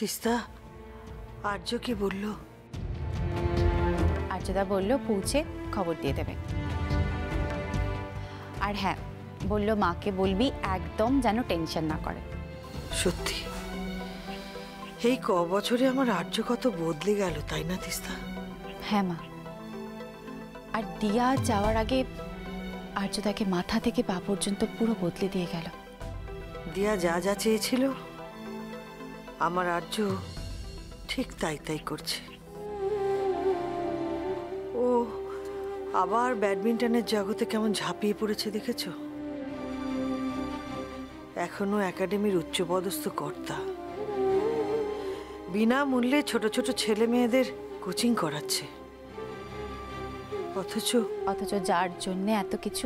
তিস্তা, আর্য কি বলল? আর্যদা বলল পৌঁছে খবর দিয়ে দেবে। আর হ্যাঁ, বলল মাকে বলবি একদম যেন টেনশন না করে। সত্যি এই ক বছরে আমার আর্য কত বদলে গেল, তাই না তিস্তা? হ্যাঁ মা, আর দিয়া যাওয়ার আগে আর্যদাকে মাথা থেকে পা পর্যন্ত পুরো বদলে দিয়ে গেল। দিয়া যা যা চেয়েছিল আমার আর্য ঠিক তাই তাই করছে। ও আবার ব্যাডমিন্টনের জগতে কেমন ঝাঁপিয়ে পড়েছে দেখেছো? এখনো একাডেমির উচ্চপদস্থ কর্তা, বিনামূল্যে ছোট ছোট ছেলে মেয়েদের কোচিং করাচ্ছে। অথচ যার জন্য এত কিছু,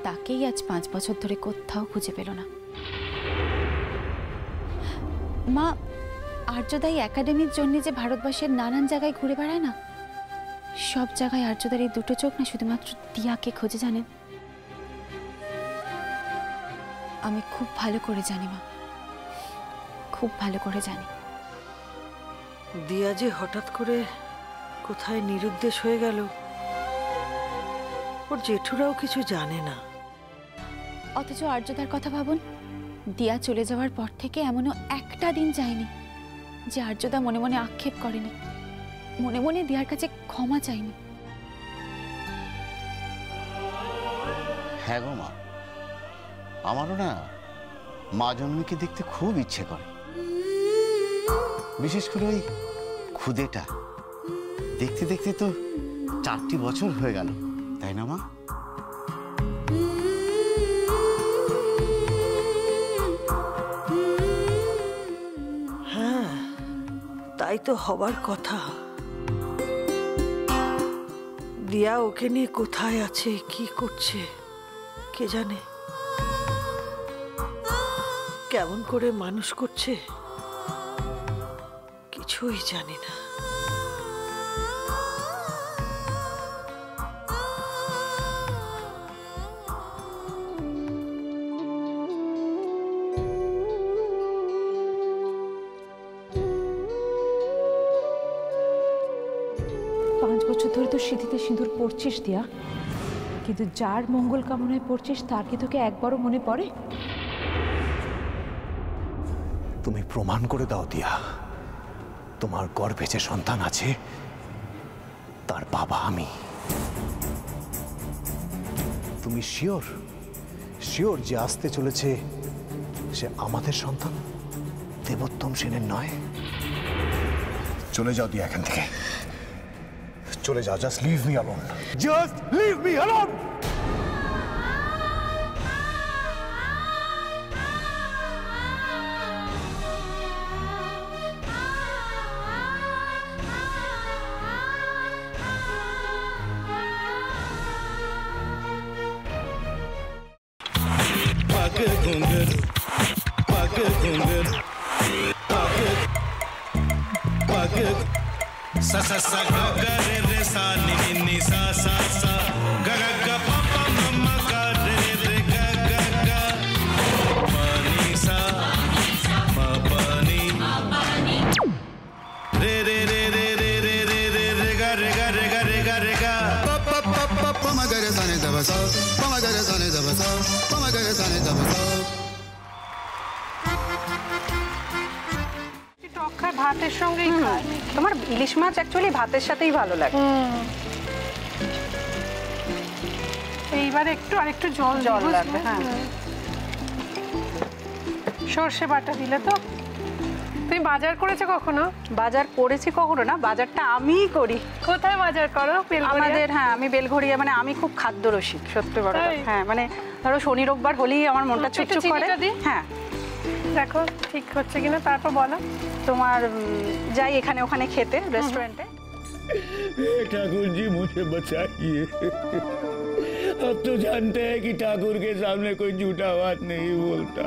তাকেই আজ 5 বছর ধরে কোথাও খুঁজে পেল না। মা, আর্যদাই একাডেমির জন্য যে ভারতবর্ষের নানান জায়গায় ঘুরে বেড়ায় না, সব জায়গায় আর্যদার এই দুটো চোখ না শুধুমাত্র দিয়াকে খোঁজে, জানেন? আমি খুব ভালো করে জানি মা, খুব ভালো করে জানি। দিয়া যে হঠাৎ করে কোথায় নিরুদ্দেশ হয়ে গেল, ওর জেঠুরাও কিছু জানে না। অথচ আর্যদার কথা ভাবুন, দিয়া চলে যাওয়ার পর থেকে এমনও একটা দিন যায়নি যে আর্যদা মনে মনে আক্ষেপ করেনি, মনে মনে দিয়ার কাছে ক্ষমা চাইনি। হ্যাঁ গো মা, আমারও না মা জন্মীকে দেখতে খুব ইচ্ছে করে, বিশেষ করে ওই খুদেটা দেখতে দেখতে তো 4টি বছর হয়ে গেল, তাই না মা? হ্যাঁ, তাই তো হবার কথা। দিয়া ওকে নিয়ে কোথায় আছে, কি করছে কে জানে, কেমন করে মানুষ করছে কিছুই জানি না। বছর ধরে তো স্মৃতিতে সিঁদুর পড়ছিস দিয়া, কিন্তু যার মঙ্গল কামনায় পড়ছিস তার কি তোকে একবারও মনে পড়ে? তুমি প্রমাণ করে দাও দিয়া, তোমার গর্ভে যে সন্তান আছে তার বাবা আমি। তুমি শিওর শিওর যে আসতে চলেছে সে আমাদের সন্তান, দেবোত্তম সেনের নয়? চলে যাও দিয়া এখান থেকে, চলে যাও। Just leave me alone, just leave me alone. sa sa sa ga ga re re sa ni ni ni sa sa sa ga ga ga pa pa ma ma ga re re ga ga ga pa ni sa ma pa ni re re re re re re re re re ga re ga re ga re ga re ga pa pa pa pa pa ma ga re sa ni da ba sa pa ma ga re sa ni da ba sa pa ma ga re sa ni da ba sa। ভাতের সঙ্গেই খায়। তোমার ইলিশ মাছ actually ভাতের সাথেই ভালো লাগে। এইবার একটু আরেকটু জল লাগবে। হ্যাঁ, সর্ষে বাটা দিলে তো। তুমি বাজার করেছো কখনো? বাজার করেছি কখনো না, বাজারটা আমিই করি। কোথায় বাজার করো? আমাদের, হ্যাঁ, আমি বেলঘড়িয়া, মানে আমি খুব খাদ্য রসিক, সত্যি বড়। হ্যাঁ, মানে ধরো শনি রোববার হলেই আমার মনটা চুপচুপ করে। হ্যাঁ, দেখো ঠিক হচ্ছে কিনা, তারপর বলো। তোমার যাই এখানে ওখানে খেতে, रेस्टोरेंटे। ठाकुर जी मुझे बचाइए, अब तो जानते हैं कि ठाकुर के सामने कोई झूठा बात नहीं बोलता।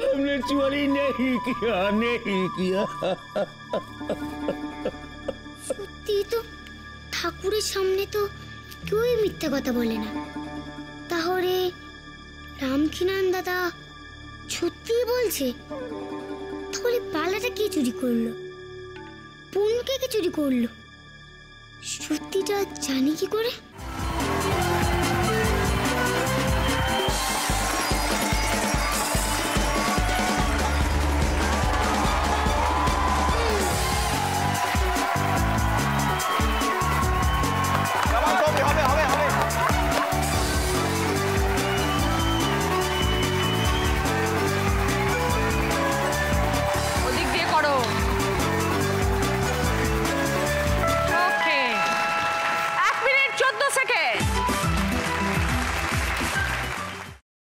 हमने चोरी नहीं किया, नहीं किया। সত্যি তো, ঠাকুরের সামনে তো কেউই মিথ্যা কথা বলে না। তাহলে রামকিনান দাদা সত্যি বলছে? তাহলে পালাটা কে চুরি করলো? পুনকে কে চুরি করলো? সত্যিটা জানি কি করে?